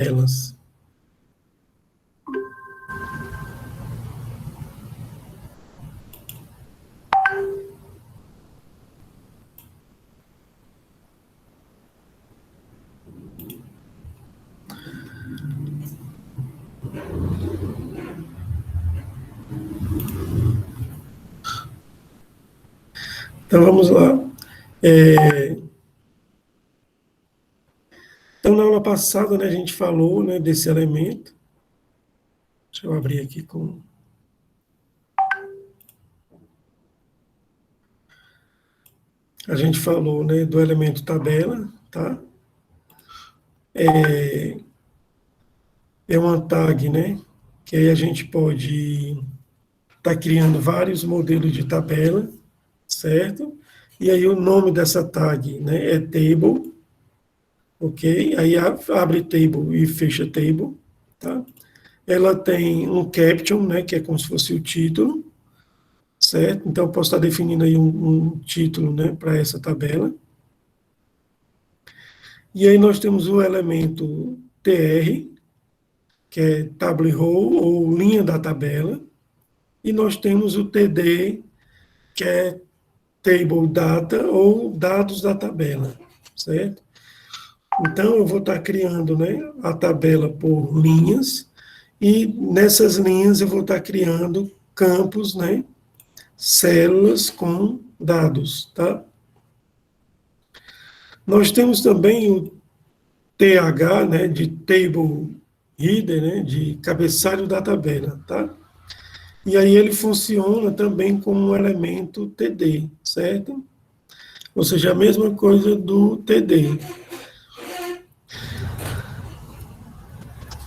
Elas. Então, vamos lá. Então, na aula passada, né, a gente falou, né, desse elemento. Deixa eu abrir aqui com... A gente falou, né, do elemento tabela, tá? É uma tag, né? Que aí a gente pode estar criando vários modelos de tabela, certo? E aí o nome dessa tag, né, é table, ok? Aí abre table e fecha table, tá? Ela tem um caption, né, que é como se fosse o título, certo? Então eu posso estar definindo aí um título, né, para essa tabela. E aí nós temos o elemento tr, que é table row ou linha da tabela, e nós temos o td, que é table data ou dados da tabela, certo? Então, eu vou estar criando, né, a tabela por linhas, e nessas linhas eu vou estar criando campos, né, células com dados, tá? Nós temos também o TH, né, de Table Header, né, de cabeçalho da tabela, tá? E aí ele funciona também como um elemento TD, certo? Ou seja, a mesma coisa do TD.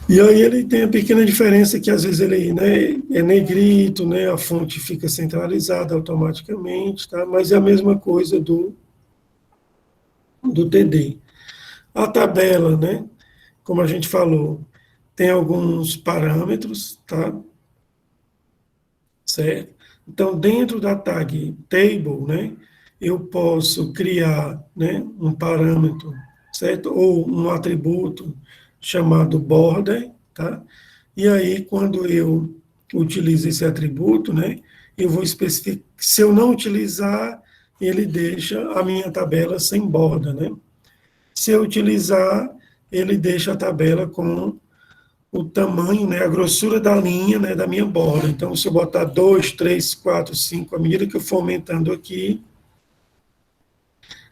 E aí ele tem a pequena diferença que às vezes ele, né, é negrito, né, a fonte fica centralizada automaticamente, tá? Mas é a mesma coisa do TD. A tabela, né, como a gente falou, tem alguns parâmetros, tá? Certo? Então, dentro da tag table, né, eu posso criar, né, um parâmetro, certo? Ou um atributo chamado border, tá? E aí, quando eu utilizo esse atributo, né, eu vou especificar, se eu não utilizar, ele deixa a minha tabela sem borda, né? Se eu utilizar, ele deixa a tabela com o tamanho, né, a grossura da linha, né, da minha borda. Então, se eu botar 2, 3, 4, 5, à medida que eu for aumentando aqui,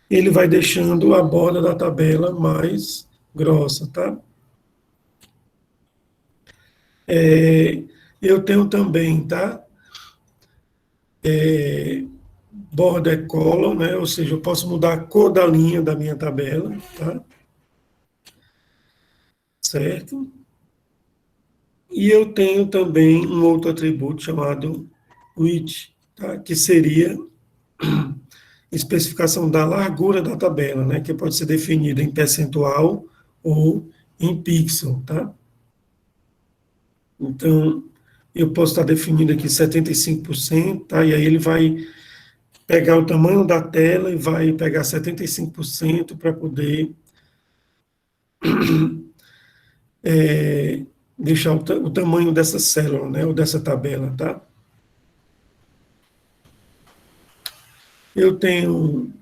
ele vai deixando a borda da tabela mais grossa, tá? Eu tenho também, tá? Border color, né? Ou seja, eu posso mudar a cor da linha da minha tabela, tá? Certo? E eu tenho também um outro atributo chamado width, tá? Que seria especificação da largura da tabela, né, que pode ser definida em percentual ou em pixel, tá? Então, eu posso estar definindo aqui 75%, tá? E aí ele vai pegar o tamanho da tela e vai pegar 75% para poder deixar o tamanho dessa célula, né, ou dessa tabela, tá? Eu tenho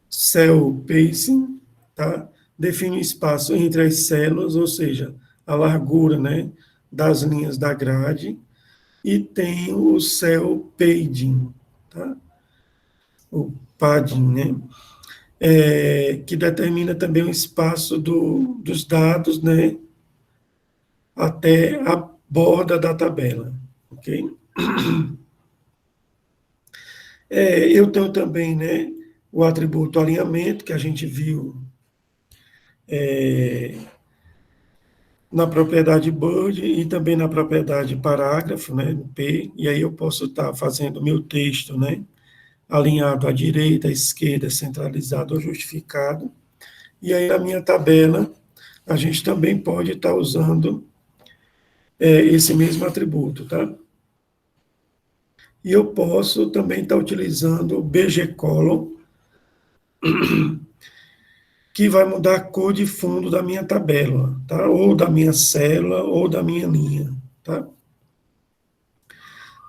cell pacing, tá? Define o espaço entre as células, ou seja, a largura, né, das linhas da grade, e tem o cell padding, tá? O padding, né? Que determina também o espaço dos dados, né, até a borda da tabela, ok? Eu tenho também, né, o atributo alinhamento, que a gente viu na propriedade Bird e também na propriedade parágrafo, né, no P, e aí eu posso estar fazendo meu texto, né, alinhado à direita, à esquerda, centralizado ou justificado, e aí na minha tabela a gente também pode estar usando esse mesmo atributo, tá? E eu posso também estar utilizando o BG Column, que vai mudar a cor de fundo da minha tabela, tá? Ou da minha célula, ou da minha linha, tá?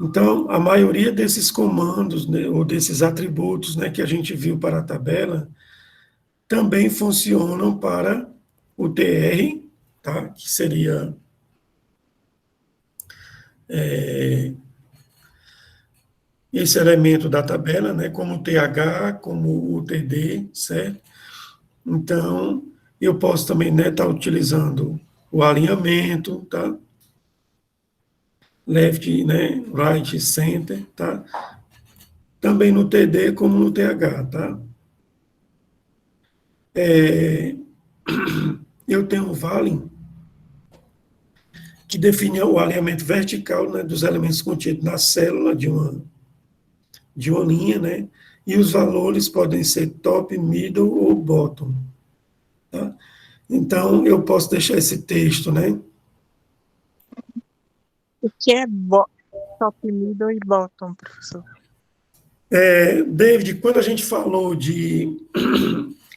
Então, a maioria desses comandos, né, ou desses atributos, né, que a gente viu para a tabela, também funcionam para o TR, tá? Que seria esse elemento da tabela, né? Como o TH, como o TD, certo? Então, eu posso também, né, estar utilizando o alinhamento, tá? Left, né, right, center, tá? Também no TD como no TH, tá? Eu tenho um vale que define o alinhamento vertical, né, dos elementos contidos na célula de uma linha, né? E os valores podem ser top, middle ou bottom, tá? Então, eu posso deixar esse texto, né? O que é top, middle e bottom, professor? David, quando a gente falou de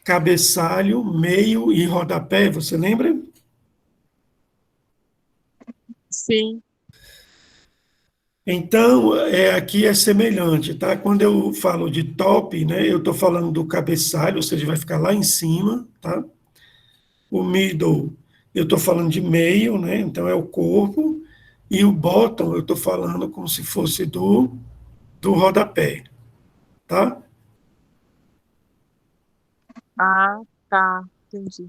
cabeçalho, meio e rodapé, você lembra? Sim. Então, aqui é semelhante, tá? Quando eu falo de top, né, eu estou falando do cabeçalho, ou seja, vai ficar lá em cima, tá? O middle, eu estou falando de meio, né? Então é o corpo. E o bottom, eu estou falando como se fosse do rodapé, tá? Ah, tá. Entendi.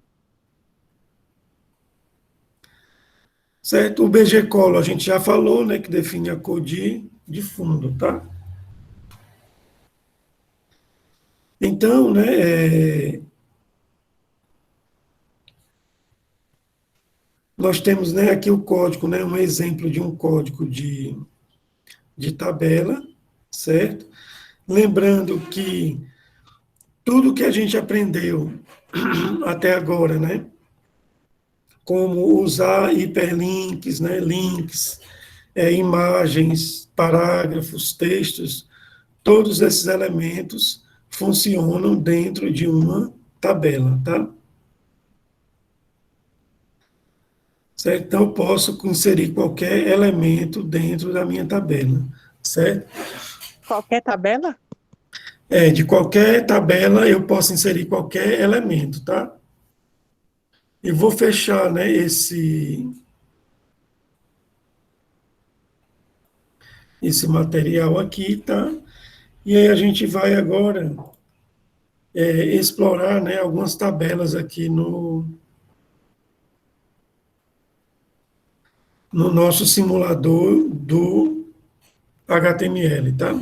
Certo? O BG Colo a gente já falou, né? Que define a cor de fundo, tá? Então, né? Nós temos, né, aqui o código, né? Um exemplo de um código de tabela, certo? Lembrando que tudo que a gente aprendeu até agora, né? Como usar hiperlinks, né? Links, imagens, parágrafos, textos, todos esses elementos funcionam dentro de uma tabela, tá? Certo? Então, eu posso inserir qualquer elemento dentro da minha tabela, certo? Qualquer tabela? De qualquer tabela eu posso inserir qualquer elemento, tá? E vou fechar, né, esse material aqui, tá? E aí a gente vai agora explorar, né, algumas tabelas aqui no nosso simulador do HTML, tá?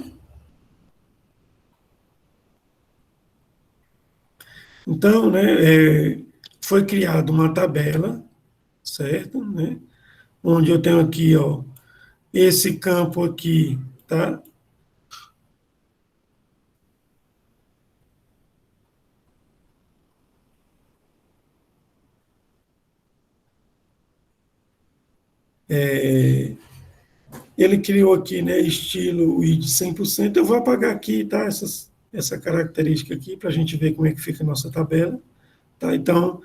Então, né, foi criada uma tabela, certo? Né? Onde eu tenho aqui, ó, esse campo aqui, tá? Ele criou aqui, né, estilo ID 100%. Eu vou apagar aqui, tá? Essa característica aqui, para a gente ver como é que fica a nossa tabela, tá? Então,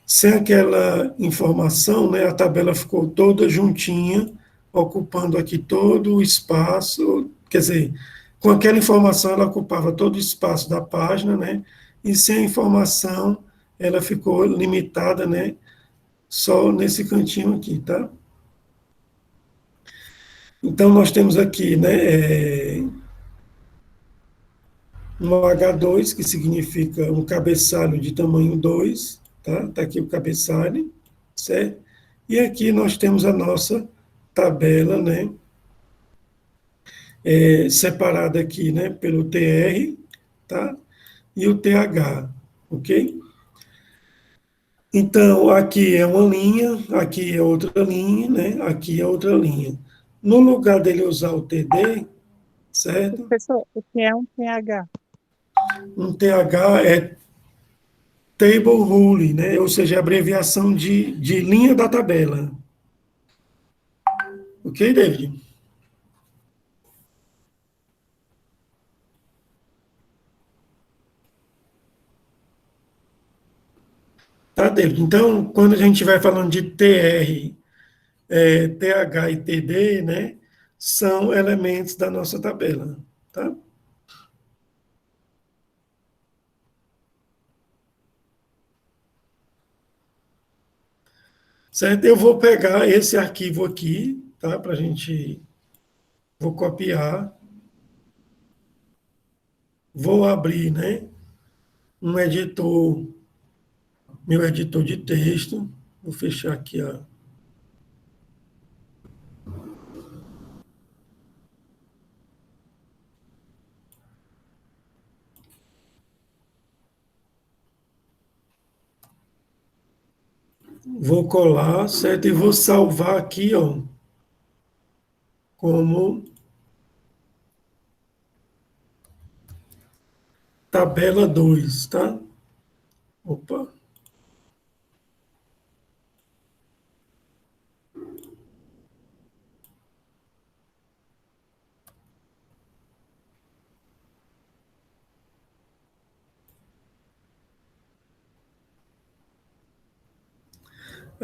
sem aquela informação, né, a tabela ficou toda juntinha, ocupando aqui todo o espaço, quer dizer, com aquela informação ela ocupava todo o espaço da página, né, e sem a informação ela ficou limitada, né, só nesse cantinho aqui, tá? Então nós temos aqui, né, um H2, que significa um cabeçalho de tamanho 2, tá? Está aqui o cabeçalho, certo? E aqui nós temos a nossa tabela, né? Separada aqui, né? Pelo TR, tá? E o TH, ok? Então, aqui é uma linha, aqui é outra linha, né? Aqui é outra linha. No lugar dele usar o TD, certo? Professor, o que é um TH? Um TH é Table Rule, né? Ou seja, a abreviação de linha da tabela. Ok, David? tá dentro. Então, quando a gente vai falando de TR, TH e TD, né, são elementos da nossa tabela, tá? Certo? Eu vou pegar esse arquivo aqui, tá? Para a gente, vou copiar, vou abrir, né, um editor, meu editor de texto, vou fechar aqui, ó. Vou colar, certo? E vou salvar aqui, ó, como tabela 2, tá? Opa.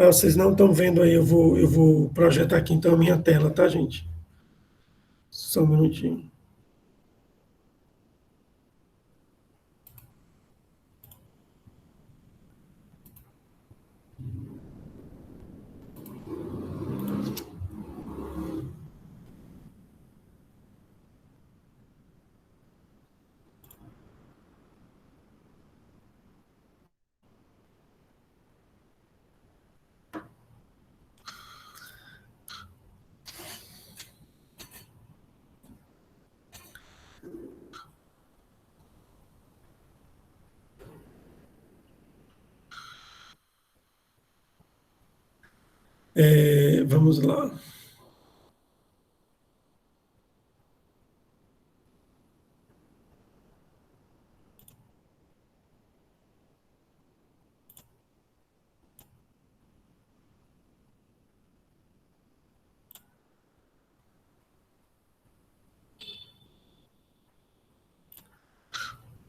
Ah, vocês não estão vendo aí, eu vou projetar aqui então a minha tela, tá, gente? Só um minutinho. Vamos lá.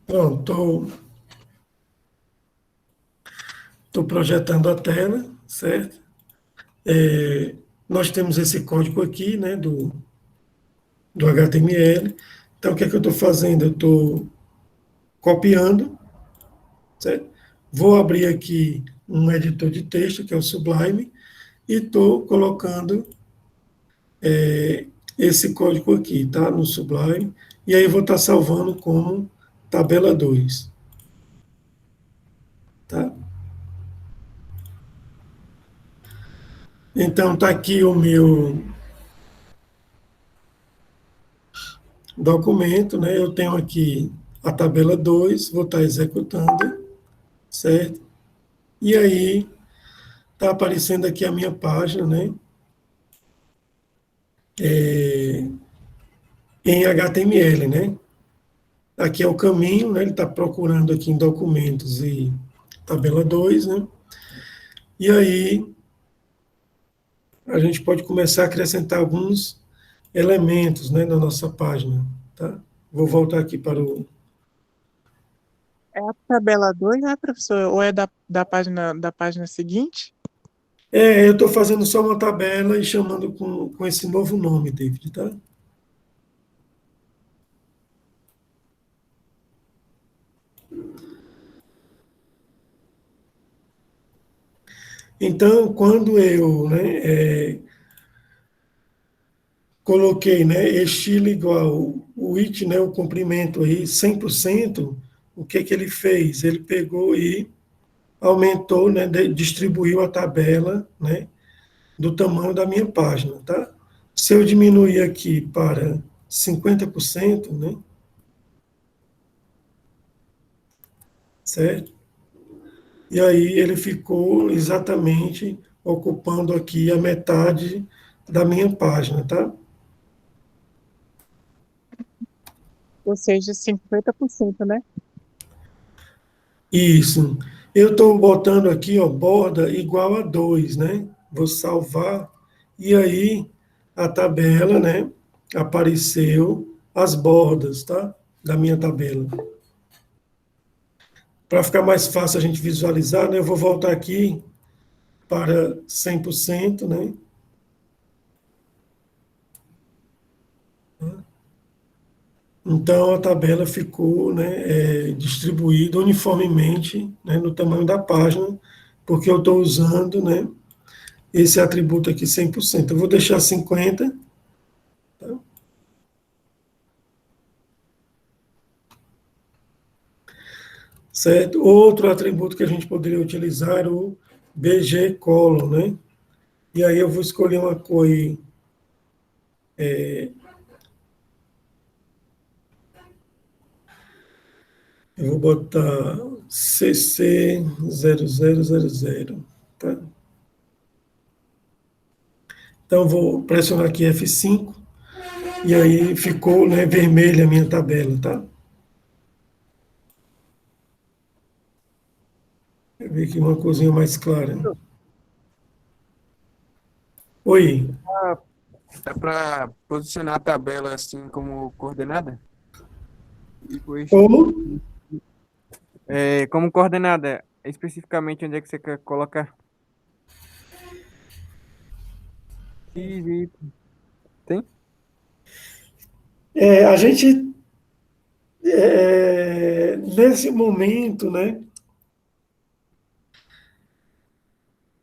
Pronto, estou projetando a tela, certo? Nós temos esse código aqui, né, do HTML. Então, o que é que eu estou fazendo? Eu estou copiando, certo? Vou abrir aqui um editor de texto, que é o Sublime, e estou colocando esse código aqui, tá? No Sublime. E aí vou estar salvando como tabela 2, tá? Então, está aqui o meu documento, né? Eu tenho aqui a tabela 2, vou estar executando, certo? E aí, está aparecendo aqui a minha página, né? Em HTML, né? Aqui é o caminho, né? Ele está procurando aqui em documentos e tabela 2, né? E aí, a gente pode começar a acrescentar alguns elementos, né, na nossa página, tá? Vou voltar aqui para o... É a tabela 2, né, professor? Ou é da página seguinte? Eu estou fazendo só uma tabela e chamando com esse novo nome, David, tá? Então, quando eu, né, coloquei, né, estilo igual o it, né, o comprimento aí, 100%, o que que ele fez? Ele pegou e aumentou, né, distribuiu a tabela, né, do tamanho da minha página, tá? Se eu diminuir aqui para 50%, né, certo? E aí ele ficou exatamente ocupando aqui a metade da minha página, tá? Ou seja, 50%, né? Isso. Eu estou botando aqui, ó, borda igual a 2, né? Vou salvar. E aí a tabela, né? Apareceu as bordas, tá? Da minha tabela. Para ficar mais fácil a gente visualizar, né, eu vou voltar aqui para 100%, né? Então, a tabela ficou, né, distribuída uniformemente, né, no tamanho da página, porque eu estou usando, né, esse atributo aqui 100%. Eu vou deixar 50%. Tá? Certo? Outro atributo que a gente poderia utilizar é o bgcolon, né? E aí eu vou escolher uma cor aí, eu vou botar CC0000, tá? Então, vou pressionar aqui F5, e aí ficou, né, vermelha a minha tabela, tá? Deixa eu ver aqui uma coisinha mais clara. Oi, Dá para posicionar a tabela assim como coordenada? Depois, como? como coordenada, especificamente onde é que você quer colocar? X, Y, tem? A gente, nesse momento, né,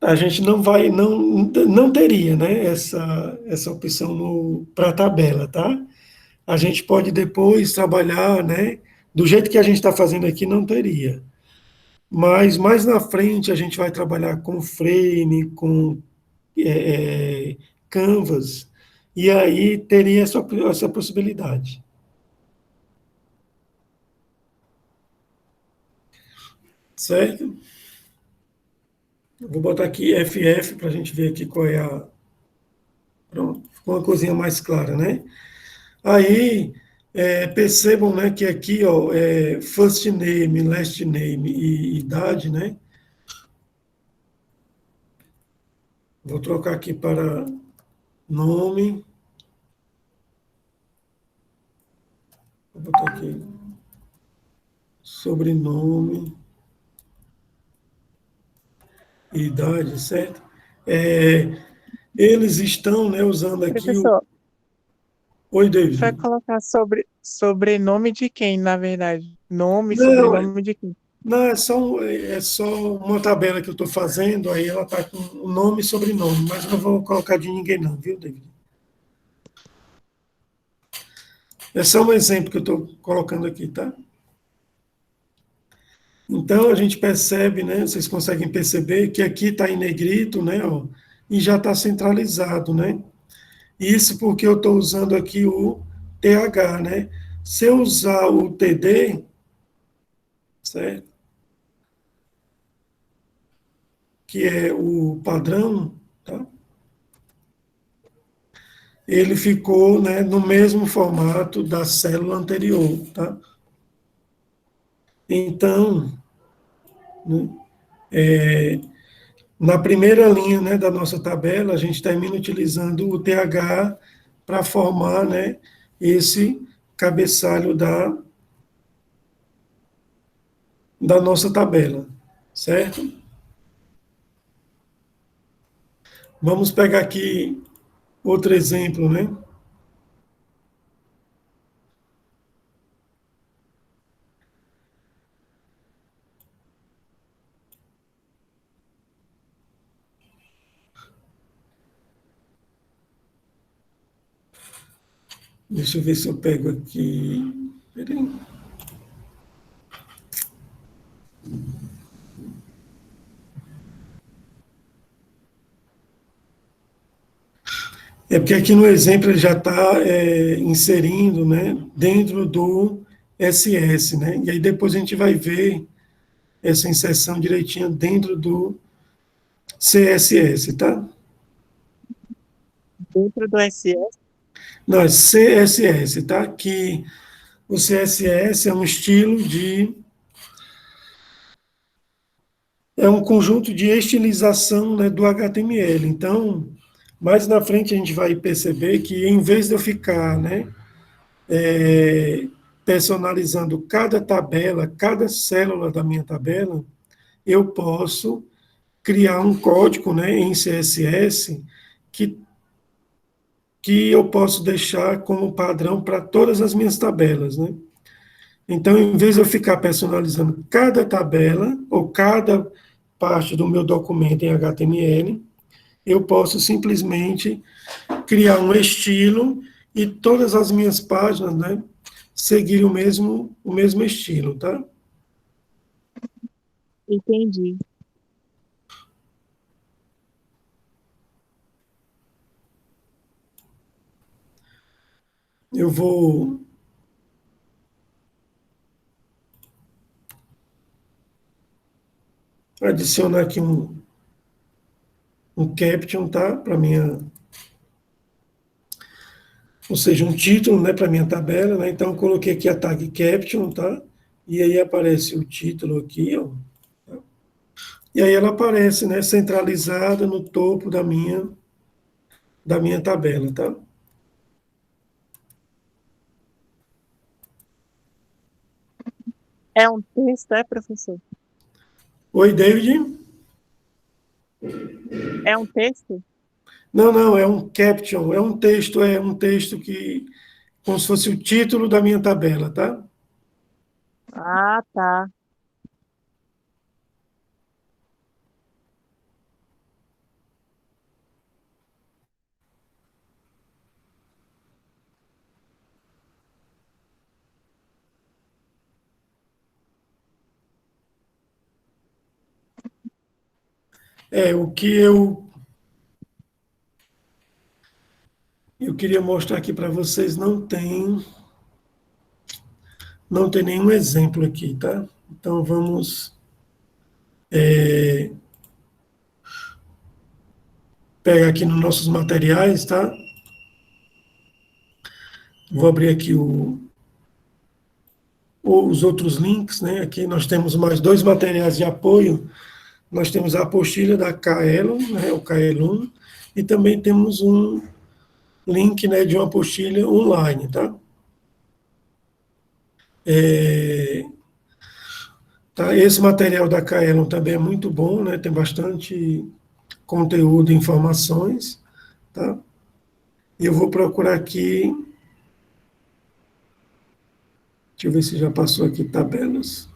a gente não vai, não teria, né, essa opção para a tabela, tá? A gente pode depois trabalhar, né, do jeito que a gente está fazendo aqui, não teria. Mas mais na frente a gente vai trabalhar com frame, com canvas, e aí teria essa possibilidade. Certo? Eu vou botar aqui FF para a gente ver aqui qual é a. Pronto, ficou uma coisinha mais clara, né? Aí, percebam, né, que aqui, ó, first name, last name e idade, né? Vou trocar aqui para nome. Vou botar aqui sobrenome e idade, certo? Eles estão, né, usando aqui o. Professor, Oi, vai David. colocar sobrenome de quem, na verdade? Nome, Não, sobrenome de quem? não, é só uma tabela que eu estou fazendo, aí ela está com o nome e sobrenome, mas eu não vou colocar de ninguém não, viu, David? É só um exemplo que eu estou colocando aqui, tá? Então a gente percebe, né? Vocês conseguem perceber que aqui está em negrito, né? Ó, e já está centralizado, né? Isso porque eu estou usando aqui o TH, né? Se eu usar o TD, certo? Que é o padrão, tá? Ele ficou, né, no mesmo formato da célula anterior, tá? Então, né, na primeira linha, né, da nossa tabela, a gente termina utilizando o TH para formar, né, esse cabeçalho da nossa tabela, certo? Vamos pegar aqui outro exemplo, né? Deixa eu ver se eu pego aqui. Peraí. É porque aqui no exemplo ele já está inserindo, né, dentro do SS, né? E aí depois a gente vai ver essa inserção direitinho dentro do CSS, tá? Dentro do SS? Não, é CSS, tá? Que o CSS é um estilo de. É um conjunto de estilização, né, do HTML. Então, mais na frente a gente vai perceber que em vez de eu ficar, né, personalizando cada tabela, cada célula da minha tabela, eu posso criar um código, né, em CSS que, que eu posso deixar como padrão para todas as minhas tabelas, né? Então, em vez de eu ficar personalizando cada tabela ou cada parte do meu documento em HTML, eu posso simplesmente criar um estilo e todas as minhas páginas, né, seguirem o mesmo estilo, tá? Entendi. Eu vou adicionar aqui um caption, tá? Para minha, ou seja, um título, né, para minha tabela, né? Então eu coloquei aqui a tag caption, tá? E aí aparece o título aqui, ó. E aí ela aparece, né, centralizada no topo da minha tabela, tá? É um texto, é, professor? Oi, David? É um texto? Não, não, é um caption, é um texto que, como se fosse o título da minha tabela, tá? Ah, tá. É, o que eu queria mostrar aqui para vocês não tem nenhum exemplo aqui, tá? Então vamos pegar aqui nos nossos materiais, tá? Vou abrir aqui os outros links, né? Aqui nós temos mais dois materiais de apoio. Nós temos a apostila da Kaelon, né? O Kaelon, e também temos um link, né, de uma apostila online, tá? Tá? Esse material da Kaelon também é muito bom, né? Tem bastante conteúdo e informações, tá? E eu vou procurar aqui, deixa eu ver se já passou aqui tabelas.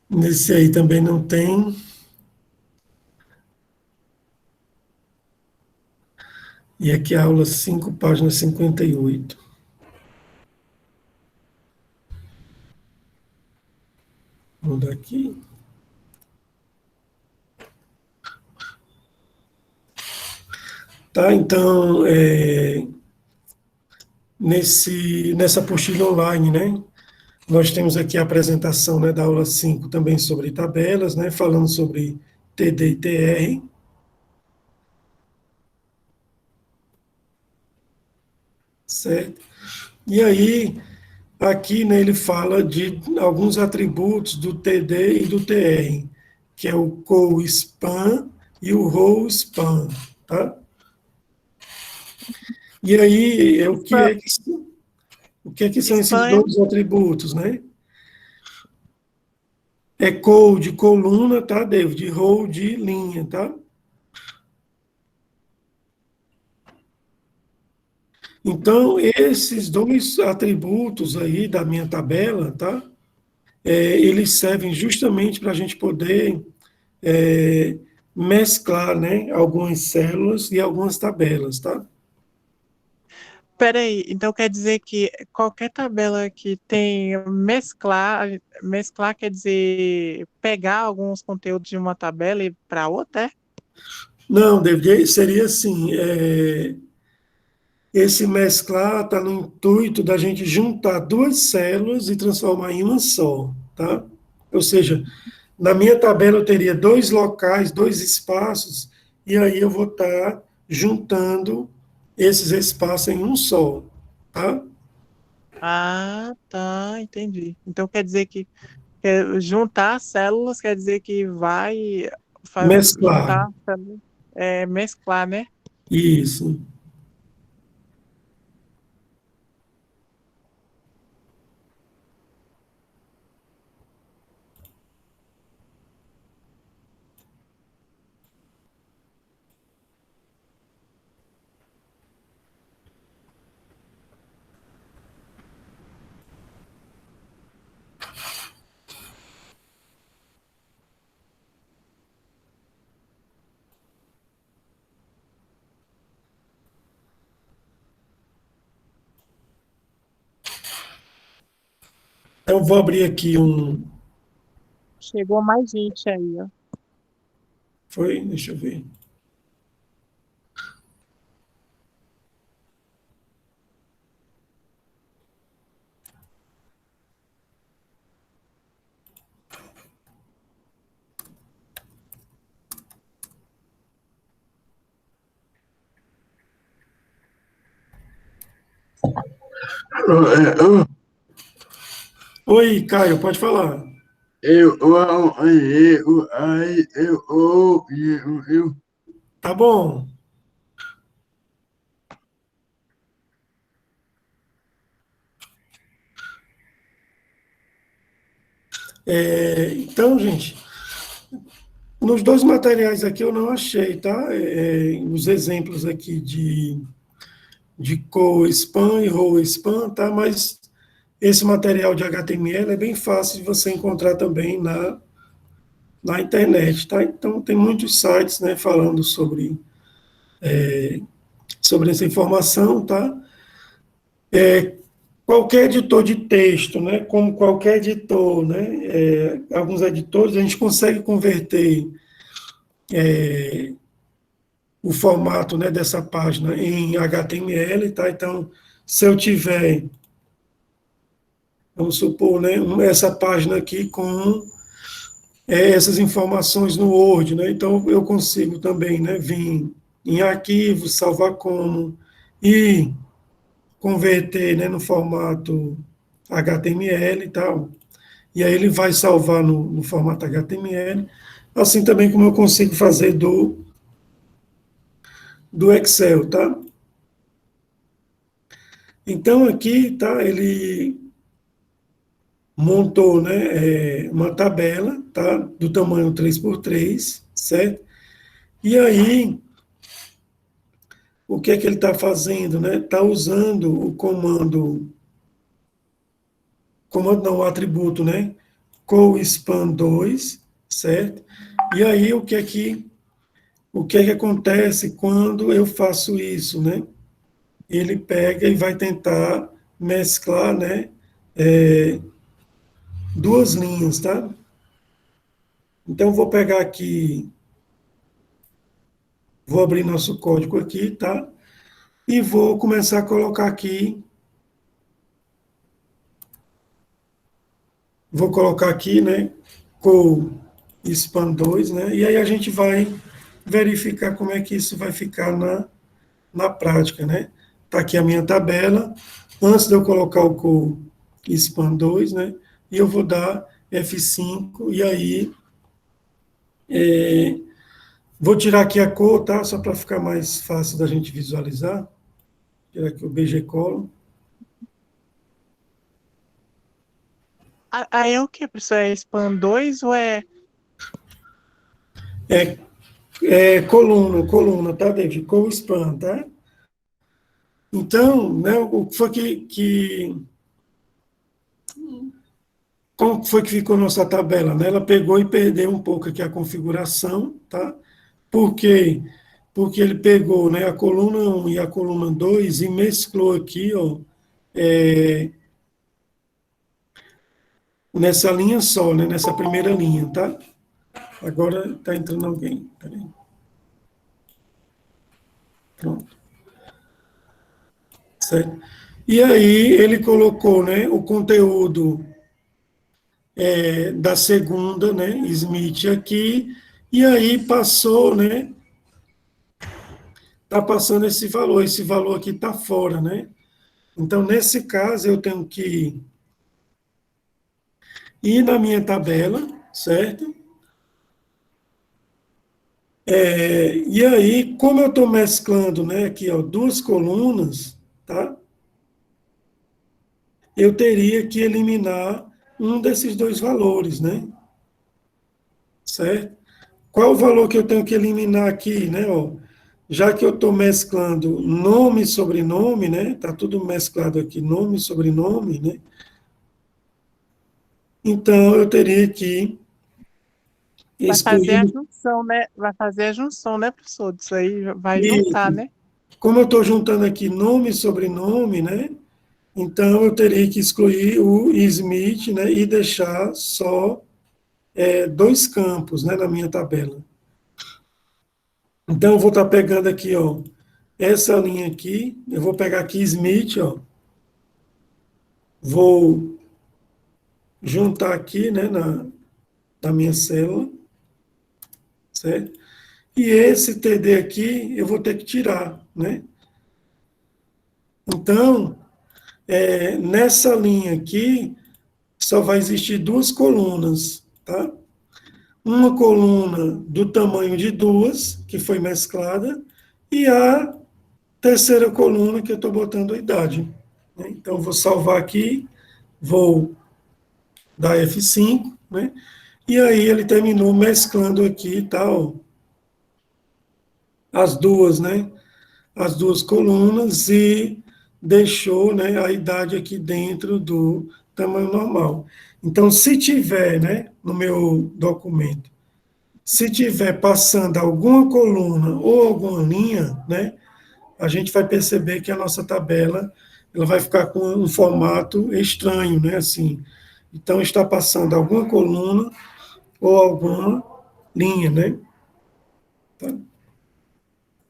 Nesse aí também não tem. E aqui a aula 5, página 58. Vou dar aqui. Tá, então, nessa apostila online, né? Nós temos aqui a apresentação, né, da aula 5 também sobre tabelas, né? Falando sobre TD e TR. Certo? E aí, aqui, né, ele fala de alguns atributos do TD e do TR, que é o co-span e o row-span, tá? E aí, Spam, o que é que são esses spam é um... dois atributos, né? É co de coluna, tá, David? Row de linha, tá? Então, esses dois atributos aí da minha tabela, tá? Eles servem justamente para a gente poder é, mesclar, né, algumas células e algumas tabelas, tá? Peraí, então quer dizer que qualquer tabela que tem mesclar quer dizer pegar alguns conteúdos de uma tabela e para outra, é? Não, David, seria assim, esse mesclar está no intuito da gente juntar duas células e transformar em uma só, tá? Ou seja, na minha tabela eu teria dois locais, dois espaços, e aí eu vou estar juntando esses espaços em um só, tá? Ah, tá, entendi. Então quer dizer que juntar células quer dizer que vai Mesclar, juntar células, mesclar, né? isso. Então, vou abrir aqui um. Chegou mais gente aí, ó. Foi? Deixa eu ver. Eu, Oi, Caio, pode falar. Tá bom. Então, gente, nos dois materiais aqui eu não achei, tá? Os exemplos aqui de co-span e row-span, tá? Mas esse material de HTML é bem fácil de você encontrar também na internet, tá? Então, tem muitos sites, né, falando sobre essa informação, tá? Qualquer editor de texto, né, como qualquer editor, né, alguns editores a gente consegue converter o formato, né, dessa página em HTML, tá? Então, se eu tiver, vamos supor, né, essa página aqui com essas informações no Word, né? Então, eu consigo também, né, vir em arquivos, salvar como e converter, né, no formato HTML e tal. E aí ele vai salvar no formato HTML, assim também como eu consigo fazer do Excel, tá? Então aqui, tá, ele montou, né, uma tabela, tá, do tamanho 3x3, certo? E aí, o que é que ele está fazendo, né? Está usando o comando não, o atributo, né, CoSpan2, certo? E aí, o que é que acontece quando eu faço isso, né? Ele pega e vai tentar mesclar, né, duas linhas, tá? Então, vou pegar aqui, vou abrir nosso código aqui, tá? E vou começar a colocar aqui, vou colocar aqui, né, com span2, né? E aí a gente vai verificar como é que isso vai ficar na prática, né? Tá aqui a minha tabela. Antes de eu colocar o com span2, né? E eu vou dar F5 e aí vou tirar aqui a cor, tá? Só para ficar mais fácil da gente visualizar. Tirar aqui o BG Color. Aí é o que, professor? É Span 2 ou é. É, coluna, tá, David? Com span, tá? Então, né, o que foi como foi que ficou nossa tabela, né? Ela pegou e perdeu um pouco aqui a configuração, tá? Porque porque ele pegou, né, a coluna 1 e a coluna 2 e mesclou aqui, ó, nessa linha só, né, nessa primeira linha, tá? Agora está entrando alguém. Peraí. Pronto. Certo? E aí ele colocou, né, o conteúdo da segunda, né, Smith aqui, e aí passou, né, está passando esse valor aqui está fora, né? Então, nesse caso, eu tenho que ir na minha tabela, certo? E aí, como eu estou mesclando, né, aqui, ó, duas colunas, tá? Eu teria que eliminar um desses dois valores, né? Certo? Qual o valor que eu tenho que eliminar aqui, né? Ó, já que eu estou mesclando nome e sobrenome, né? Está tudo mesclado aqui, nome e sobrenome, né? Então, eu teria que Vai fazer a excluir junção, né? Vai fazer a junção, né, professor? Disso aí vai juntar, isso. né? Como eu estou juntando aqui nome e sobrenome, né? Então, eu teria que excluir o Smith, né? E deixar só dois campos, né? Na minha tabela. Então, eu vou estar pegando aqui, ó, essa linha aqui, eu vou pegar aqui Smith, ó, vou juntar aqui, né, na minha célula, certo? E esse TD aqui, eu vou ter que tirar, né? Então, nessa linha aqui, só vai existir duas colunas, tá? Uma coluna do tamanho de duas, que foi mesclada, e a terceira coluna que eu estou botando a idade, né? Então, vou salvar aqui, vou dar F5, né? E aí ele terminou mesclando aqui tal as duas, né? As duas colunas e deixou, né, a idade aqui dentro do tamanho normal. Então, se tiver, né, no meu documento, se tiver passando alguma coluna ou alguma linha, né, a gente vai perceber que a nossa tabela ela vai ficar com um formato estranho, né, assim. Então, está passando alguma coluna ou alguma linha, né? Tá?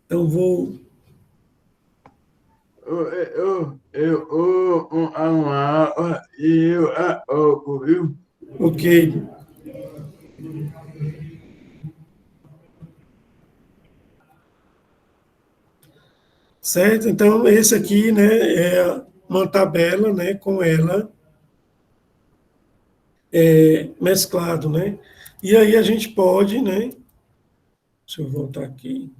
Então, vou. Viu? Ok. Certo? Então, esse aqui, né, é uma tabela, né, com ela mesclado, né? E aí a gente pode, né? Deixa eu voltar aqui.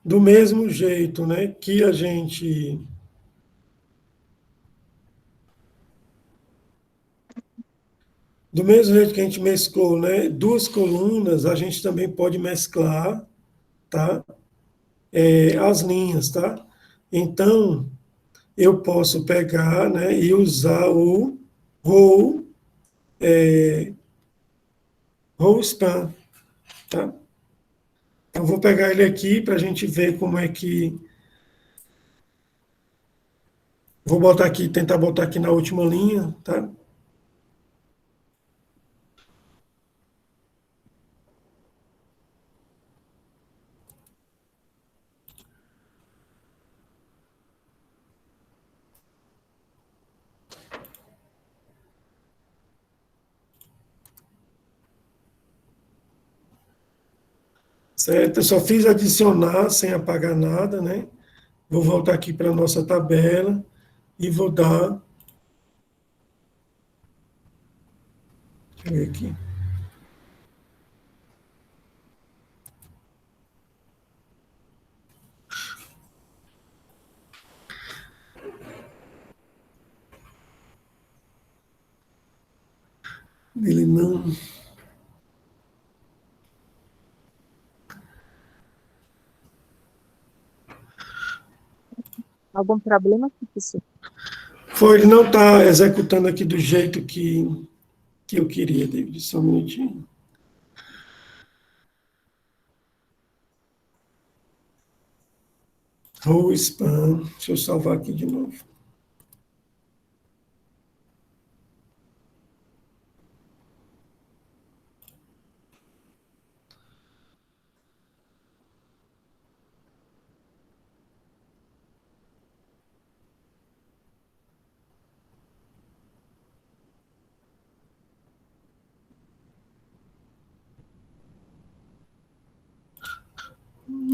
Do mesmo jeito, né, que a gente do mesmo jeito que a gente mesclou, né, duas colunas, a gente também pode mesclar, tá? As linhas, tá? Então, eu posso pegar, né, e usar o row, row span, tá? Eu vou pegar ele aqui para a gente ver como é que. Vou botar aqui, tentar botar aqui na última linha, tá? Certo? Eu só fiz adicionar sem apagar nada, né? Vou voltar aqui para a nossa tabela e vou dar. Deixa eu ver aqui. Ele não. Algum problema, professor? Foi, ele não está executando aqui do jeito que eu queria, David. Só um minutinho. Ou spam. Deixa eu salvar aqui de novo.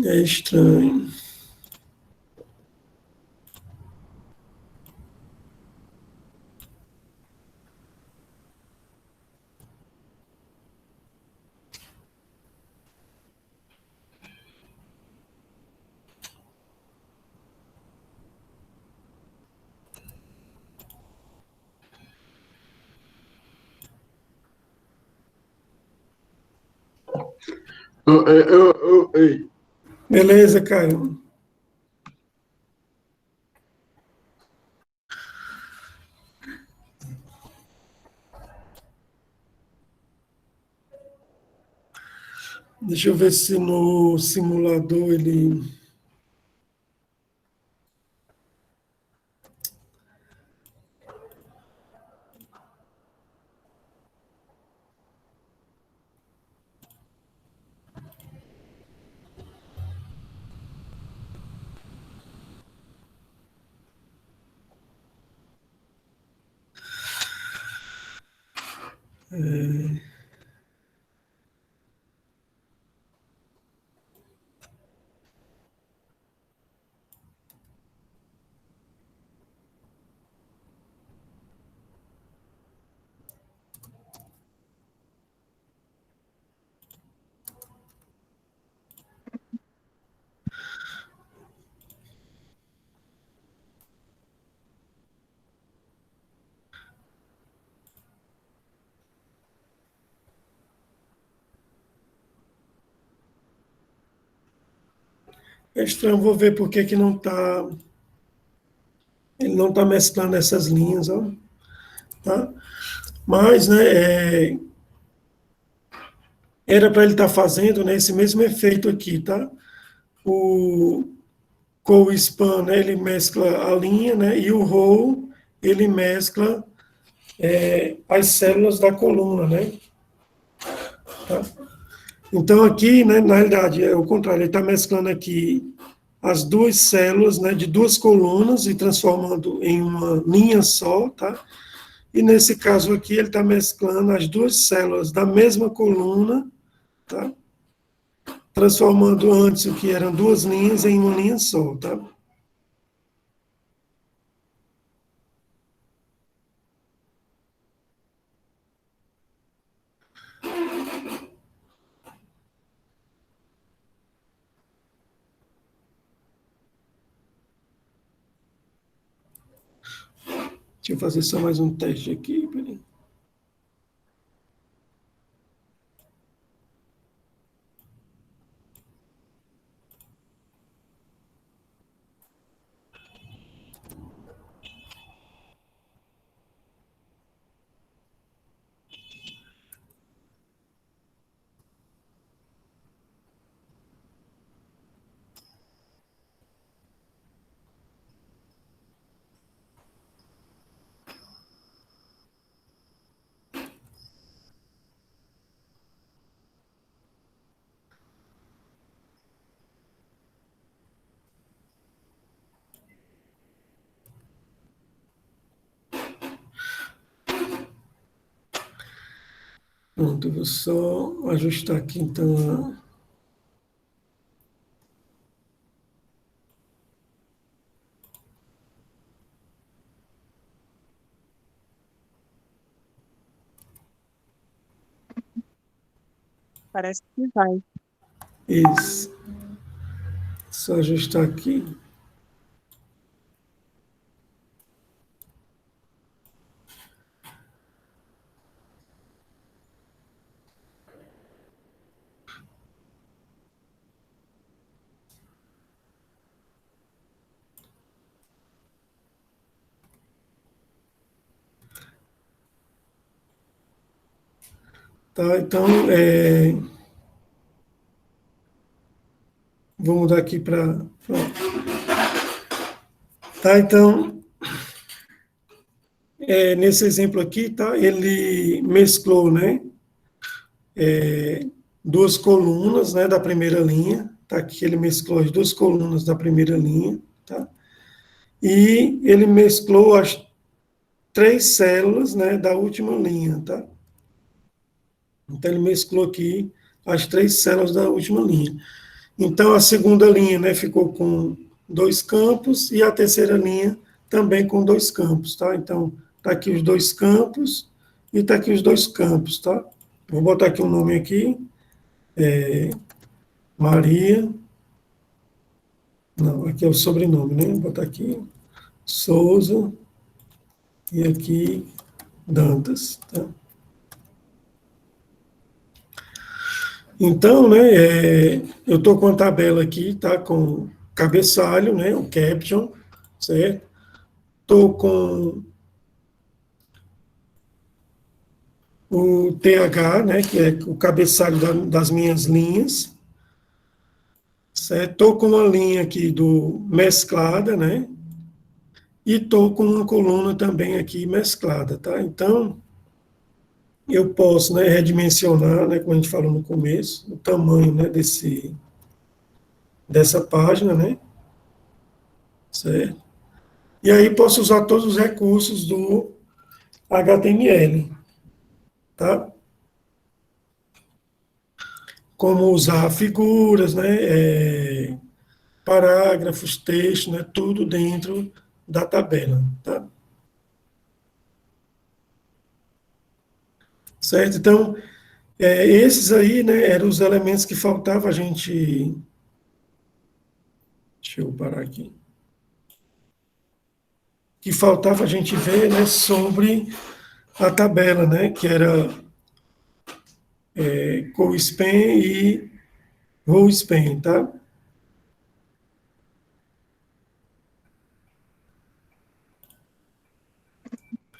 É estranho. Ei, Beleza, Caio. Deixa eu ver se no simulador ele. É estranho, vou ver por que que não está. Ele não está mesclando essas linhas, ó, tá? Mas, né, era para ele estar fazendo, né, esse mesmo efeito aqui, tá? O com o span, né, ele mescla a linha, né, e o row, ele mescla as células da coluna, né? Tá? Então, aqui, né, na realidade, é o contrário, ele está mesclando aqui as duas células, né, de duas colunas e transformando em uma linha só, tá? E nesse caso aqui, ele está mesclando as duas células da mesma coluna, tá? Transformando antes o que eram duas linhas em uma linha só, tá? Deixa eu fazer só mais um teste aqui, peraí. Pronto, eu vou só ajustar aqui então. Parece que vai. Isso. Só ajustar aqui. Tá, então, vou mudar aqui para. Tá, então, nesse exemplo aqui, tá, ele mesclou, né, duas colunas, né, da primeira linha, tá, aqui ele mesclou as duas colunas da primeira linha, tá, e ele mesclou as três células, né, da última linha, tá. Então, ele mesclou aqui as três células da última linha. Então, a segunda linha, né, ficou com 2 campos e a terceira linha também com 2 campos, tá? Então, tá aqui os 2 campos e tá aqui os 2 campos, tá? Vou botar aqui um nome aqui, Maria, não, aqui é o sobrenome, né? Vou botar aqui, Souza, e aqui, Dantas, tá? Então, né, eu estou com a tabela aqui, tá, com cabeçalho, né, o caption, certo? Estou com o TH, né, que é o cabeçalho das minhas linhas, certo? Estou com uma linha aqui do mesclada, né, e estou com uma coluna também aqui mesclada, tá? Então, eu posso, né, redimensionar, né, como a gente falou no começo, o tamanho, né, dessa página, né, certo? E aí posso usar todos os recursos do HTML, tá? Como usar figuras, né, parágrafos, texto, né, tudo dentro da tabela, tá? Certo? Então, esses aí, né, eram os elementos que faltava a gente... Deixa eu parar aqui. Que faltava a gente ver, né, sobre a tabela, né, que era CoSpan e RoSpan, tá?